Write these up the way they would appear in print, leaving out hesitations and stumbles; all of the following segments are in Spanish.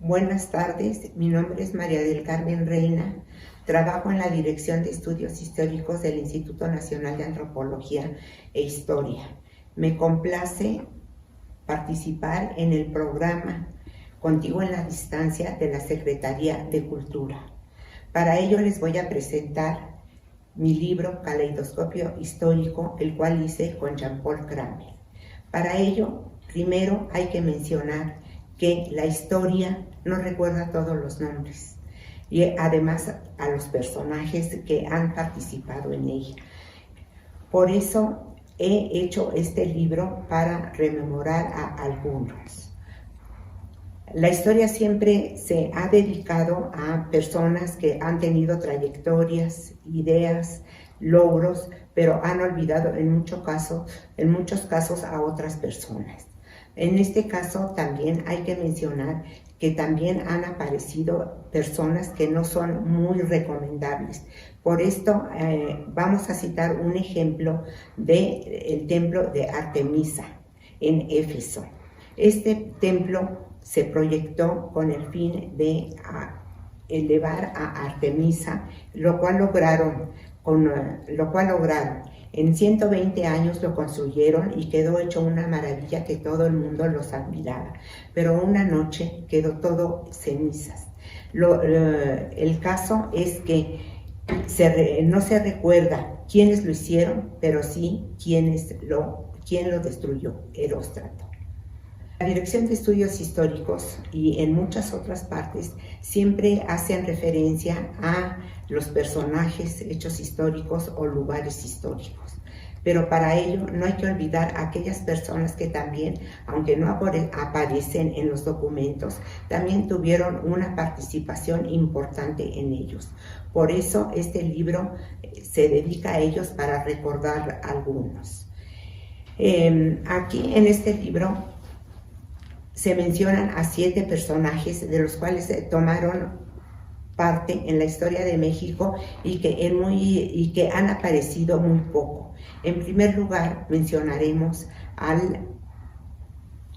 Buenas tardes, mi nombre es María del Carmen Reina, trabajo en la Dirección de Estudios Históricos del Instituto Nacional de Antropología e Historia. Me complace participar en el programa Contigo en la Distancia de la Secretaría de Cultura. Para ello les voy a presentar mi libro Caleidoscopio Histórico, el cual hice con Jean-Paul Kramer. Para ello, primero hay que mencionar que la historia no recuerda todos los nombres y además a los personajes que han participado en ella. Por eso he hecho este libro para rememorar a algunos. La historia siempre se ha dedicado a personas que han tenido trayectorias, ideas, logros, pero han olvidado en muchos casos a otras personas. En este caso también hay que mencionar que también han aparecido personas que no son muy recomendables. Por esto vamos a citar un ejemplo del templo de Artemisa en Éfeso. Este templo se proyectó con el fin de elevar a Artemisa, lo cual lograron. En 120 años lo construyeron y quedó hecho una maravilla que todo el mundo los admiraba. Pero una noche quedó todo cenizas. El caso es que no se recuerda quiénes lo hicieron, pero sí quién lo destruyó, Heróstrato. La Dirección de Estudios Históricos y en muchas otras partes siempre hacen referencia a los personajes, hechos históricos o lugares históricos. Pero para ello no hay que olvidar a aquellas personas que también, aunque no aparecen en los documentos, también tuvieron una participación importante en ellos. Por eso este libro se dedica a ellos para recordar algunos. Aquí en este libro se mencionan a 7 personajes de los cuales tomaron parte en la historia de México y que han aparecido muy poco. En primer lugar mencionaremos al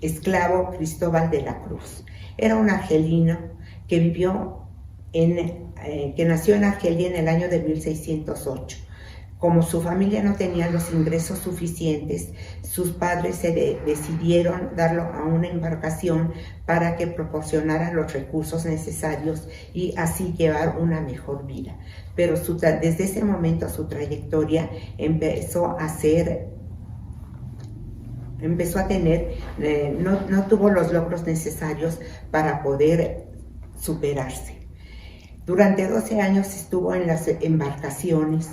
esclavo Cristóbal de la Cruz. Era un argelino que que nació en Argelia en el año de 1608. Como su familia no tenía los ingresos suficientes, sus padres decidieron darlo a una embarcación para que proporcionara los recursos necesarios y así llevar una mejor vida. Pero desde ese momento su trayectoria empezó a tener, no tuvo los logros necesarios para poder superarse. Durante 12 años estuvo en las embarcaciones,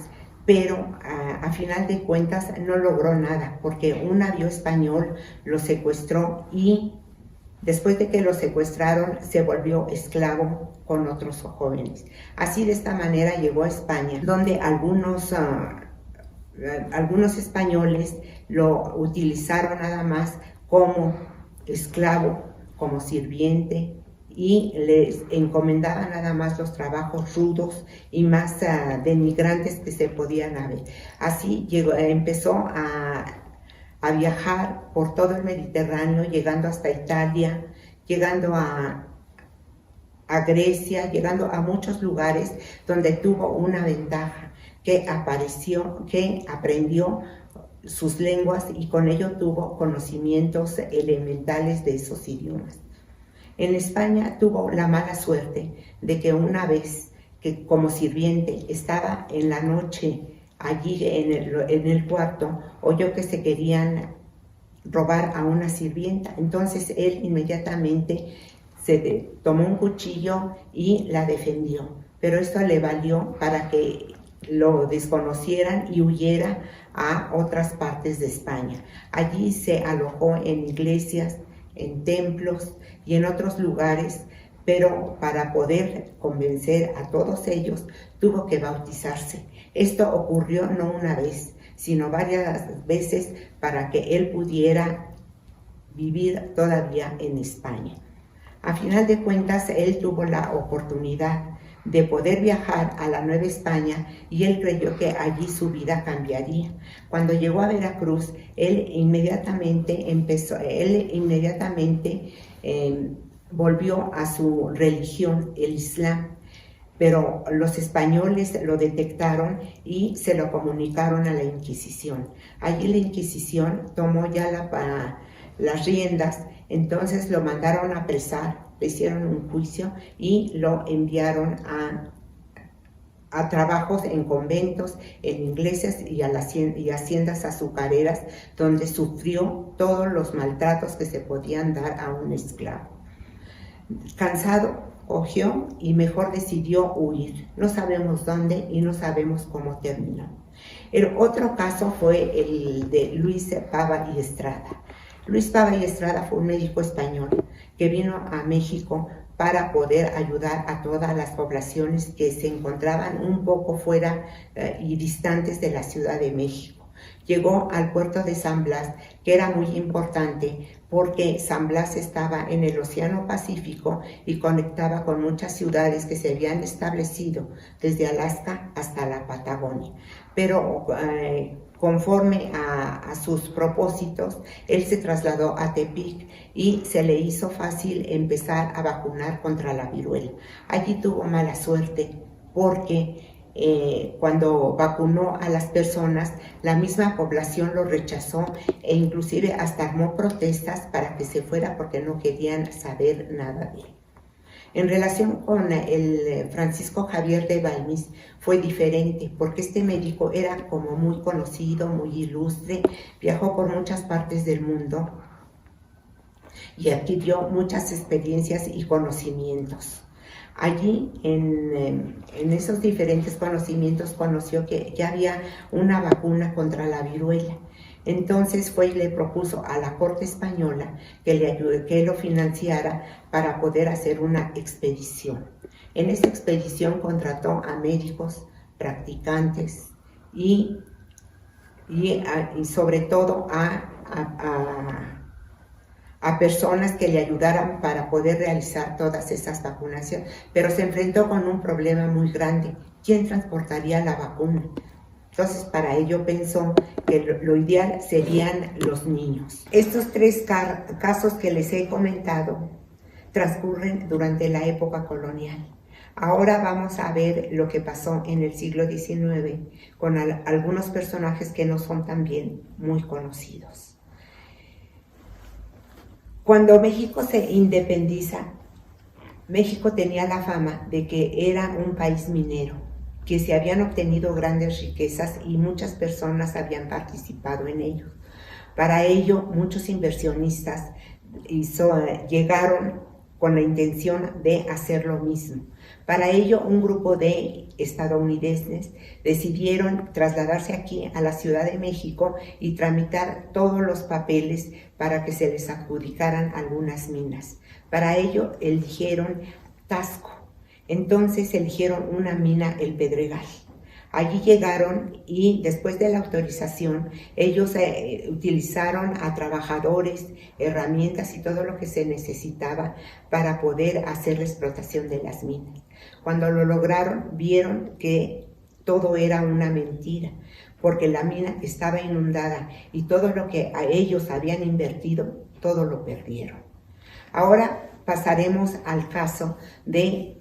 pero a final de cuentas no logró nada porque un navío español lo secuestró y después de que lo secuestraron se volvió esclavo con otros jóvenes. Así de esta manera llegó a España, donde algunos españoles lo utilizaron nada más como esclavo, como sirviente, y les encomendaba nada más los trabajos rudos y más denigrantes que se podían haber. Así empezó a viajar por todo el Mediterráneo, llegando hasta Italia, llegando a Grecia, llegando a muchos lugares donde tuvo una ventaja, que aprendió sus lenguas y con ello tuvo conocimientos elementales de esos idiomas. En España tuvo la mala suerte de que una vez que como sirviente estaba en la noche allí en el cuarto, oyó que se querían robar a una sirvienta. Entonces él inmediatamente tomó un cuchillo y la defendió. Pero esto le valió para que lo desconocieran y huyera a otras partes de España. Allí se alojó en iglesias, en templos y en otros lugares, pero para poder convencer a todos ellos tuvo que bautizarse. Esto ocurrió no una vez, sino varias veces para que él pudiera vivir todavía en España. A final de cuentas, él tuvo la oportunidad de poder viajar a la Nueva España y él creyó que allí su vida cambiaría. Cuando llegó a Veracruz, él inmediatamente volvió a su religión, el Islam, pero los españoles lo detectaron y se lo comunicaron a la Inquisición. Allí la Inquisición tomó ya las riendas, entonces lo mandaron a apresar, le hicieron un juicio y lo enviaron a trabajos en conventos, en iglesias y haciendas azucareras, donde sufrió todos los maltratos que se podían dar a un esclavo. Cansado, cogió y mejor decidió huir. No sabemos dónde y no sabemos cómo terminó. El otro caso fue el de Luis Pava y Estrada. Luis Pava y Estrada fue un médico español que vino a México para poder ayudar a todas las poblaciones que se encontraban un poco fuera y distantes de la Ciudad de México. Llegó al puerto de San Blas, que era muy importante porque San Blas estaba en el Océano Pacífico y conectaba con muchas ciudades que se habían establecido desde Alaska hasta la Patagonia. Pero conforme a sus propósitos, él se trasladó a Tepic y se le hizo fácil empezar a vacunar contra la viruela. Allí tuvo mala suerte porque cuando vacunó a las personas, la misma población lo rechazó e inclusive hasta armó protestas para que se fuera porque no querían saber nada de él. En relación con el Francisco Javier de Balmis fue diferente porque este médico era como muy conocido, muy ilustre, viajó por muchas partes del mundo y adquirió muchas experiencias y conocimientos. Allí, en esos diferentes conocimientos, conoció que ya había una vacuna contra la viruela. Entonces fue y le propuso a la corte española que lo financiara para poder hacer una expedición. En esa expedición contrató a médicos, practicantes y sobre todo a personas que le ayudaran para poder realizar todas esas vacunaciones, pero se enfrentó con un problema muy grande. ¿Quién transportaría la vacuna? Entonces, para ello pensó que lo ideal serían los niños. Estos tres casos que les he comentado transcurren durante la época colonial. Ahora vamos a ver lo que pasó en el siglo XIX con algunos personajes que no son también muy conocidos. Cuando México se independiza, México tenía la fama de que era un país minero, que se habían obtenido grandes riquezas y muchas personas habían participado en ello. Para ello, muchos inversionistas llegaron con la intención de hacer lo mismo. Para ello, un grupo de estadounidenses decidieron trasladarse aquí a la Ciudad de México y tramitar todos los papeles para que se les adjudicaran algunas minas. Para ello, eligieron Tasco. Entonces eligieron una mina, el Pedregal. Allí llegaron y después de la autorización, ellos utilizaron a trabajadores, herramientas y todo lo que se necesitaba para poder hacer la explotación de las minas. Cuando lo lograron, vieron que todo era una mentira, porque la mina estaba inundada y todo lo que a ellos habían invertido, todo lo perdieron. Ahora pasaremos al caso de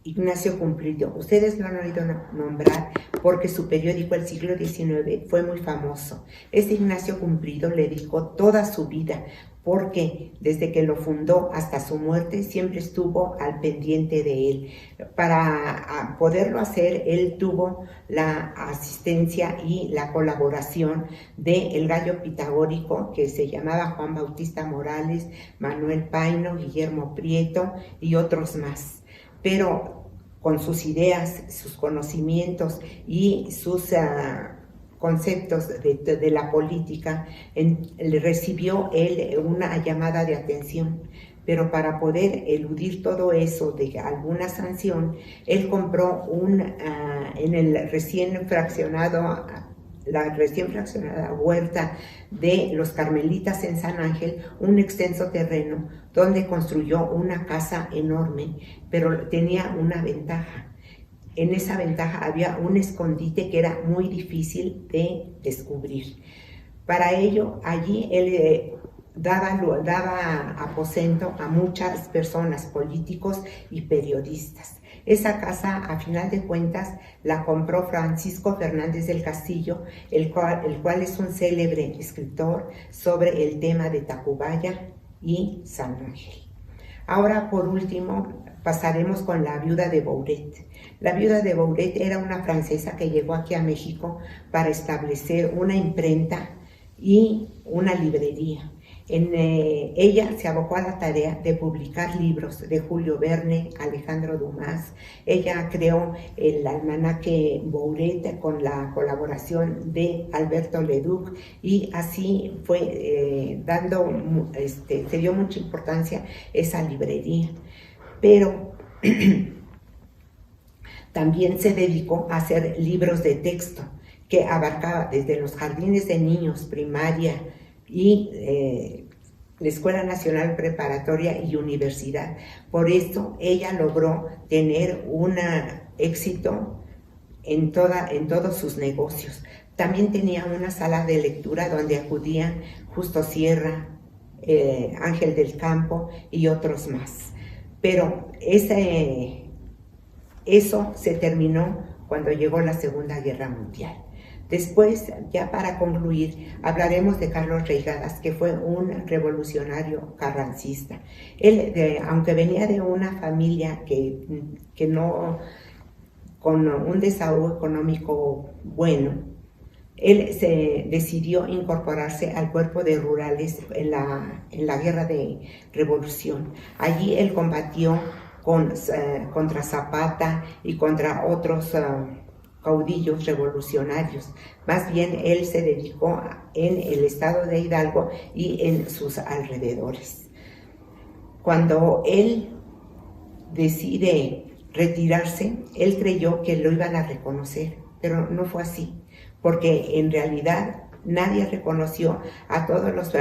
Ignacio Cumplido. Ustedes lo han oído nombrar porque su periódico El Siglo XIX fue muy famoso. Este Ignacio Cumplido le dedicó toda su vida porque desde que lo fundó hasta su muerte siempre estuvo al pendiente de él. Para poderlo hacer, él tuvo la asistencia y la colaboración del gallo pitagórico que se llamaba Juan Bautista Morales, Manuel Paino, Guillermo Prieto y otros más. Pero con sus ideas, sus conocimientos y sus conceptos de la política, recibió él una llamada de atención. Pero para poder eludir todo eso de alguna sanción, él compró en el recién fraccionada huerta de los Carmelitas en San Ángel, un extenso terreno donde construyó una casa enorme, pero tenía una ventaja. En esa ventaja había un escondite que era muy difícil de descubrir. Para ello, allí él daba aposento a muchas personas, políticos y periodistas. Esa casa, a final de cuentas, la compró Francisco Fernández del Castillo, el cual es un célebre escritor sobre el tema de Tacubaya y San Ángel. Ahora, por último, pasaremos con la viuda de Bouret. La viuda de Bouret era una francesa que llegó aquí a México para establecer una imprenta y una librería. Ella se abocó a la tarea de publicar libros de Julio Verne, Alejandro Dumas. Ella creó el almanaque Bouret con la colaboración de Alberto Leduc, y así fue se dio mucha importancia esa librería. Pero también se dedicó a hacer libros de texto que abarcaba desde los jardines de niños, primaria y la Escuela Nacional Preparatoria y Universidad. Por esto ella logró tener un éxito en todos sus negocios. También tenía una sala de lectura donde acudían Justo Sierra, Ángel del Campo y otros más. Pero eso se terminó cuando llegó la Segunda Guerra Mundial. Después, ya para concluir, hablaremos de Carlos Reigadas, que fue un revolucionario carrancista. Él, aunque venía de una familia que no, con un desahogo económico bueno, él se decidió incorporarse al cuerpo de rurales en la Guerra de Revolución. Allí él combatió contra Zapata y contra otros caudillos revolucionarios. Más bien él se dedicó en el estado de Hidalgo y en sus alrededores. Cuando él decide retirarse, él creyó que lo iban a reconocer, pero no fue así, porque en realidad nadie reconoció a todos los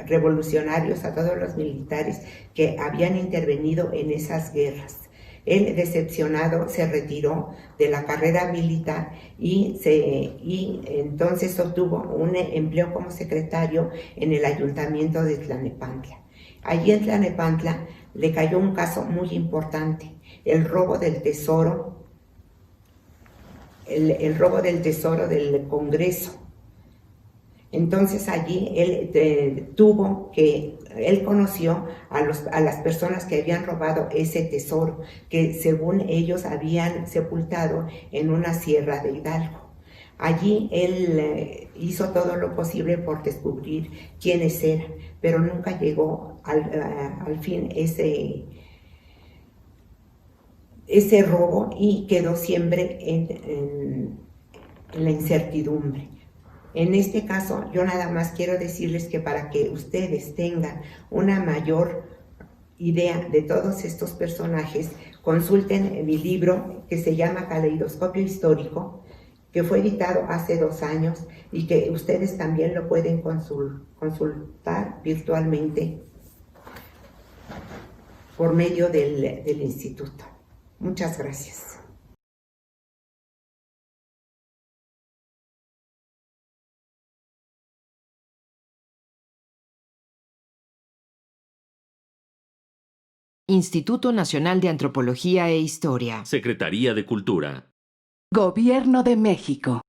revolucionarios, a todos los militares que habían intervenido en esas guerras. Él, decepcionado, se retiró de la carrera militar y entonces obtuvo un empleo como secretario en el ayuntamiento de Tlalnepantla. Allí en Tlalnepantla le cayó un caso muy importante, el robo del tesoro, el robo del tesoro del Congreso. Entonces allí él conoció a las personas que habían robado ese tesoro, que según ellos habían sepultado en una sierra de Hidalgo. Allí él hizo todo lo posible por descubrir quiénes eran, pero nunca llegó al fin ese robo, y quedó siempre en la incertidumbre. En este caso, yo nada más quiero decirles que para que ustedes tengan una mayor idea de todos estos personajes, consulten mi libro que se llama Caleidoscopio Histórico, que fue editado hace 2 años y que ustedes también lo pueden consultar virtualmente por medio del instituto. Muchas gracias. Instituto Nacional de Antropología e Historia. Secretaría de Cultura. Gobierno de México.